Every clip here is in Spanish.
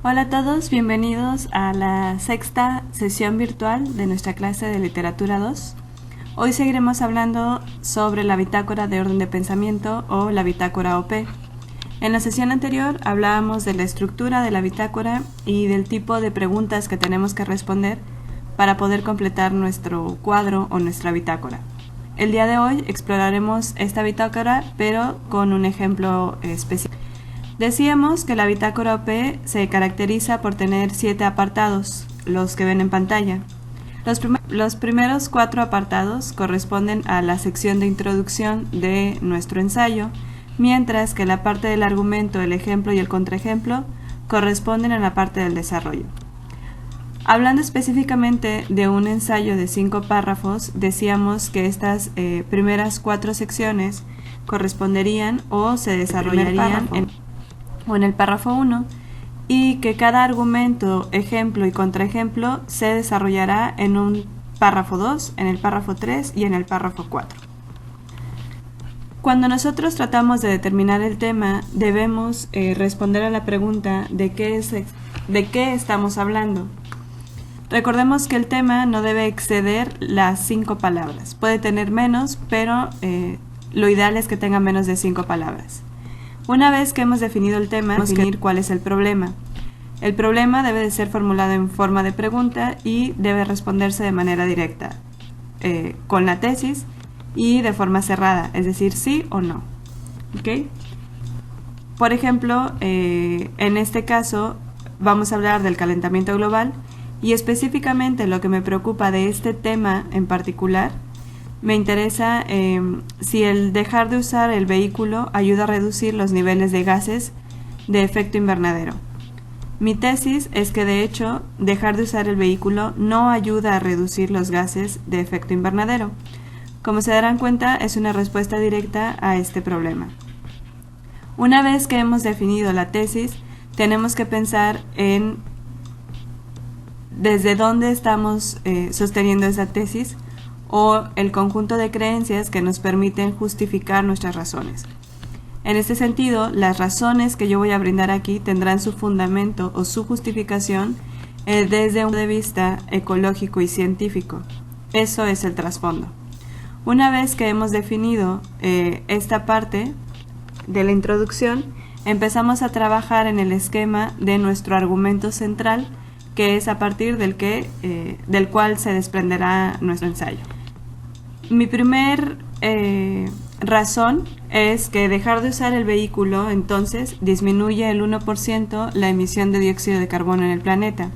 Hola a todos, bienvenidos a la sexta sesión virtual de nuestra clase de Literatura 2. Hoy seguiremos hablando sobre la bitácora de orden de pensamiento o la bitácora OP. En la sesión anterior hablábamos de la estructura de la bitácora y del tipo de preguntas que tenemos que responder para poder completar nuestro cuadro o nuestra bitácora. El día de hoy exploraremos esta bitácora, pero con un ejemplo específico. Decíamos que la bitácora OP se caracteriza por tener 7 apartados, los que ven en pantalla. Los primeros 4 apartados corresponden a la sección de introducción de nuestro ensayo, mientras que la parte del argumento, el ejemplo y el contraejemplo corresponden a la parte del desarrollo. Hablando específicamente de un ensayo de 5 párrafos, decíamos que estas primeras 4 secciones corresponderían o se desarrollarían en el párrafo 1 y que cada argumento, ejemplo y contraejemplo se desarrollará en un párrafo 2, en el párrafo 3 y en el párrafo 4. Cuando nosotros tratamos de determinar el tema, debemos responder a la pregunta de qué estamos hablando. Recordemos que el tema no debe exceder las 5 palabras. Puede tener menos, pero lo ideal es que tenga menos de 5 palabras. Una vez que hemos definido el tema, debemos definir cuál es el problema. El problema debe de ser formulado en forma de pregunta y debe responderse de manera directa, con la tesis y de forma cerrada, es decir, sí o no. ¿Okay? Por ejemplo, en este caso vamos a hablar del calentamiento global y específicamente lo que me preocupa de este tema en particular, me interesa si el dejar de usar el vehículo ayuda a reducir los niveles de gases de efecto invernadero. Mi tesis es que de hecho dejar de usar el vehículo no ayuda a reducir los gases de efecto invernadero. Como se darán cuenta, es una respuesta directa a este problema. Una vez que hemos definido la tesis, tenemos que pensar en desde dónde estamos sosteniendo esa tesis o el conjunto de creencias que nos permiten justificar nuestras razones. En este sentido, las razones que yo voy a brindar aquí tendrán su fundamento o su justificación desde un punto de vista ecológico y científico. Eso es el trasfondo. Una vez que hemos definido esta parte de la introducción, empezamos a trabajar en el esquema de nuestro argumento central, que es a partir del cual se desprenderá nuestro ensayo. Mi primer razón es que dejar de usar el vehículo entonces disminuye el 1% la emisión de dióxido de carbono en el planeta.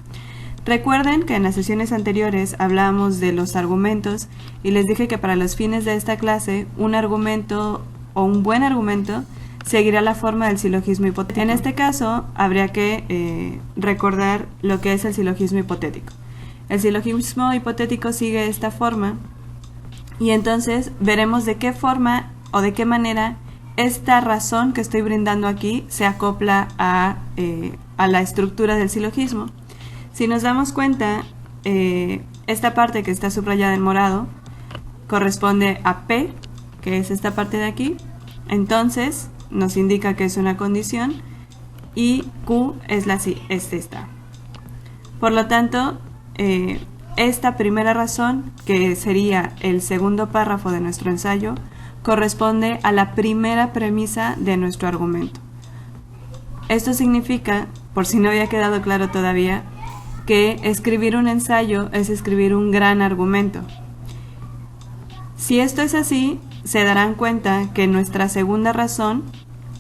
Recuerden que en las sesiones anteriores hablábamos de los argumentos y les dije que para los fines de esta clase un argumento o un buen argumento seguirá la forma del silogismo hipotético. En este caso habría que recordar lo que es el silogismo hipotético. El silogismo hipotético sigue esta forma y entonces veremos de qué forma o de qué manera esta razón que estoy brindando aquí se acopla a la estructura del silogismo. Si nos damos cuenta, esta parte que está subrayada en morado corresponde a P, que es esta parte de aquí, entonces nos indica que es una condición y Q es esta. Por lo tanto, esta primera razón, que sería el segundo párrafo de nuestro ensayo, corresponde a la primera premisa de nuestro argumento. Esto significa, por si no había quedado claro todavía, que escribir un ensayo es escribir un gran argumento. Si esto es así, se darán cuenta que nuestra segunda razón,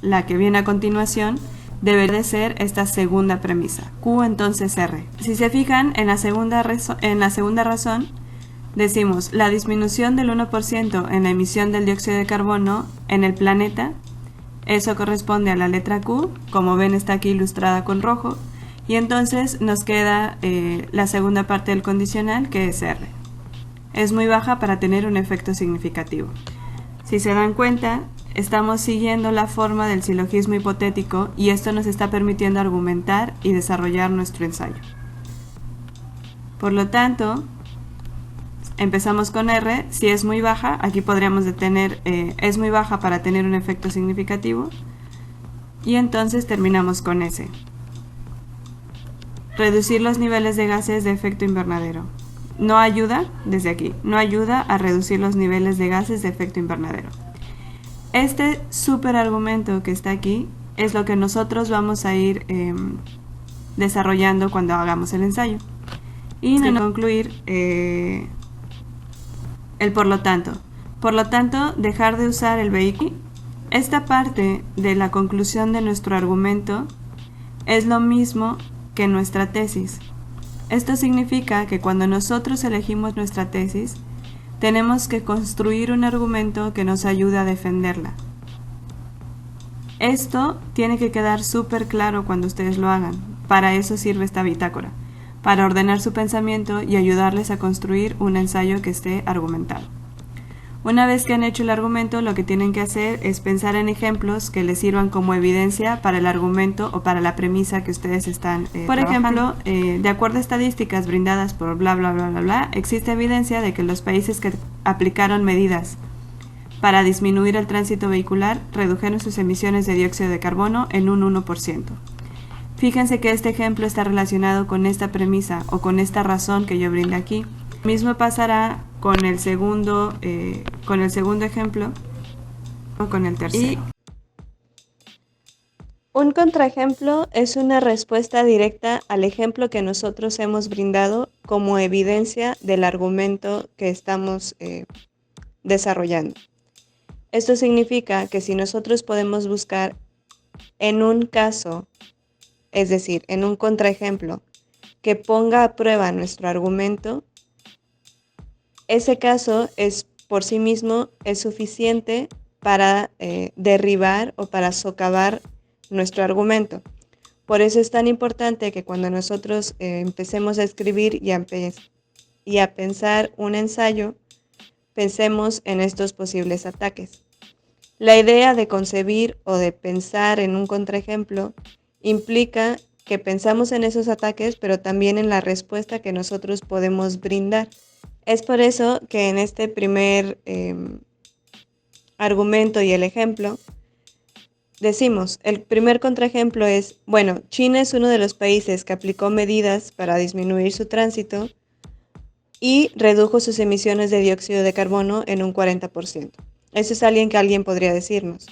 la que viene a continuación, debe de ser esta segunda premisa, Q entonces R. Si se fijan, en la segunda razón decimos la disminución del 1% en la emisión del dióxido de carbono en el planeta, eso corresponde a la letra Q, como ven está aquí ilustrada con rojo, y entonces nos queda la segunda parte del condicional, que es R. Es muy baja para tener un efecto significativo. Si se dan cuenta, estamos siguiendo la forma del silogismo hipotético y esto nos está permitiendo argumentar y desarrollar nuestro ensayo. Por lo tanto, empezamos con R. Si es muy baja, aquí podríamos detener, es muy baja para tener un efecto significativo, y entonces terminamos con S. reducir los niveles de gases de efecto invernadero. No ayuda, desde aquí, no ayuda a reducir los niveles de gases de efecto invernadero. Este súper argumento que está aquí es lo que nosotros vamos a ir desarrollando cuando hagamos el ensayo. Y para concluir, el por lo tanto. Por lo tanto, dejar de usar el vehículo. Esta parte de la conclusión de nuestro argumento es lo mismo que nuestra tesis. Esto significa que cuando nosotros elegimos nuestra tesis, tenemos que construir un argumento que nos ayude a defenderla. Esto tiene que quedar súper claro cuando ustedes lo hagan. Para eso sirve esta bitácora, para ordenar su pensamiento y ayudarles a construir un ensayo que esté argumentado. Una vez que han hecho el argumento, lo que tienen que hacer es pensar en ejemplos que les sirvan como evidencia para el argumento o para la premisa que ustedes están Por ejemplo, de acuerdo a estadísticas brindadas por bla bla bla bla bla, existe evidencia de que los países que aplicaron medidas para disminuir el tránsito vehicular redujeron sus emisiones de dióxido de carbono en un 1%. Fíjense que este ejemplo está relacionado con esta premisa o con esta razón que yo brindé aquí. Lo mismo pasará con el segundo ejemplo o con el tercero. Un contraejemplo es una respuesta directa al ejemplo que nosotros hemos brindado como evidencia del argumento que estamos desarrollando. Esto significa que si nosotros podemos buscar en un caso, es decir, en un contraejemplo, que ponga a prueba nuestro argumento, ese caso por sí mismo es suficiente para derribar o para socavar nuestro argumento. Por eso es tan importante que cuando nosotros empecemos a escribir y a pensar un ensayo, pensemos en estos posibles ataques. La idea de concebir o de pensar en un contraejemplo implica que pensamos en esos ataques, pero también en la respuesta que nosotros podemos brindar. Es por eso que en este primer argumento y el ejemplo, decimos, el primer contraejemplo es, bueno, China es uno de los países que aplicó medidas para disminuir su tránsito y redujo sus emisiones de dióxido de carbono en un 40%. Eso es alguien que alguien podría decirnos.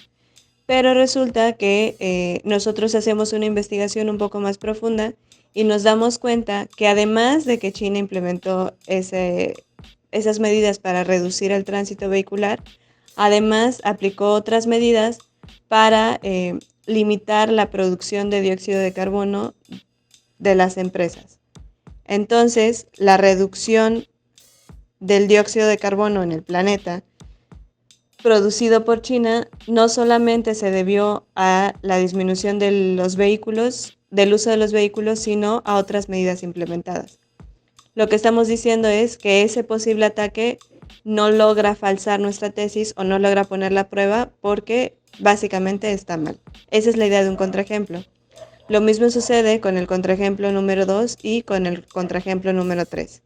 Pero resulta que nosotros hacemos una investigación un poco más profunda y nos damos cuenta que además de que China implementó esas medidas para reducir el tránsito vehicular, además aplicó otras medidas para limitar la producción de dióxido de carbono de las empresas. Entonces, la reducción del dióxido de carbono en el planeta producido por China no solamente se debió a la disminución de los vehículos, del uso de los vehículos, sino a otras medidas implementadas. Lo que estamos diciendo es que ese posible ataque no logra falsar nuestra tesis o no logra ponerla a prueba porque básicamente está mal. Esa es la idea de un contraejemplo. Lo mismo sucede con el contraejemplo número 2 y con el contraejemplo número 3.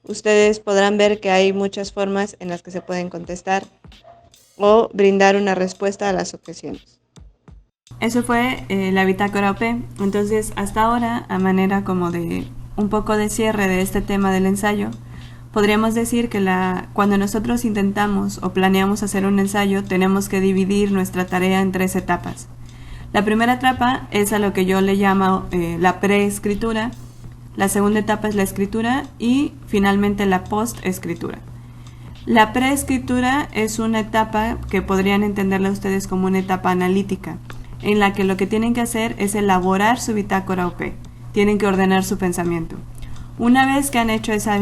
Ustedes podrán ver que hay muchas formas en las que se pueden contestar o brindar una respuesta a las objeciones. Eso fue la bitácora OP. Entonces, hasta ahora, a manera como de un poco de cierre de este tema del ensayo, podríamos decir que cuando nosotros intentamos o planeamos hacer un ensayo, tenemos que dividir nuestra tarea en 3 etapas. La primera etapa es a lo que yo le llamo la preescritura, la segunda etapa es la escritura y finalmente la postescritura. La preescritura es una etapa que podrían entenderla ustedes como una etapa analítica, en la que lo que tienen que hacer es elaborar su bitácora OP, tienen que ordenar su pensamiento. Una vez que han hecho esa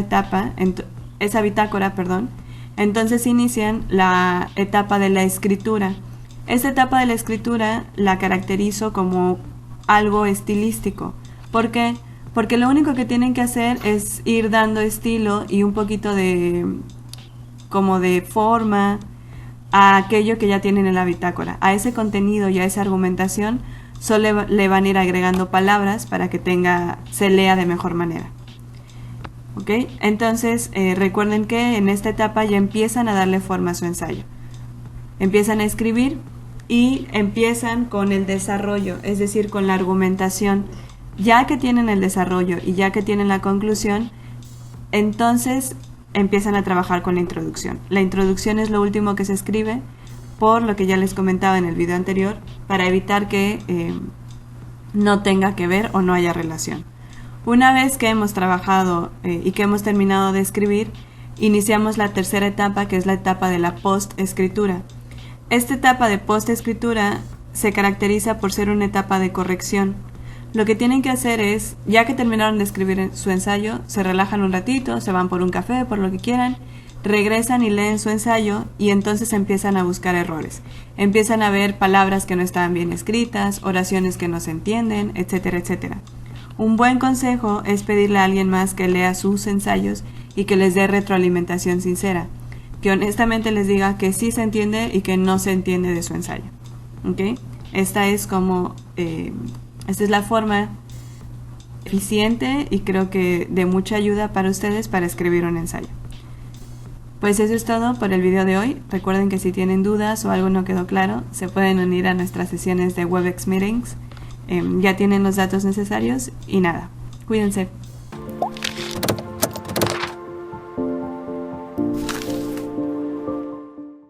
bitácora, entonces inician la etapa de la escritura. Esta etapa de la escritura la caracterizo como algo estilístico. ¿Por qué? Porque lo único que tienen que hacer es ir dando estilo y un poquito de forma a aquello que ya tienen en la bitácora. A ese contenido y a esa argumentación solo le van a ir agregando palabras para que se lea de mejor manera. ¿Ok? Entonces, recuerden que en esta etapa ya empiezan a darle forma a su ensayo. Empiezan a escribir y empiezan con el desarrollo, es decir, con la argumentación Ya que tienen el desarrollo y ya que tienen la conclusión, entonces empiezan a trabajar con la introducción. La introducción es lo último que se escribe, por lo que ya les comentaba en el video anterior, para evitar que no tenga que ver o no haya relación. Una vez que hemos trabajado y que hemos terminado de escribir, iniciamos la tercera etapa, que es la etapa de la post-escritura. Esta etapa de post-escritura se caracteriza por ser una etapa de corrección. Lo que tienen que hacer es, ya que terminaron de escribir su ensayo, se relajan un ratito, se van por un café, por lo que quieran, regresan y leen su ensayo y entonces empiezan a buscar errores. Empiezan a ver palabras que no estaban bien escritas, oraciones que no se entienden, etcétera, etcétera. Un buen consejo es pedirle a alguien más que lea sus ensayos y que les dé retroalimentación sincera, que honestamente les diga que sí se entiende y que no se entiende de su ensayo. ¿Okay? Esta es la forma eficiente y creo que de mucha ayuda para ustedes para escribir un ensayo. Pues eso es todo por el video de hoy. Recuerden que si tienen dudas o algo no quedó claro, se pueden unir a nuestras sesiones de Webex Meetings. Ya tienen los datos necesarios y nada, cuídense.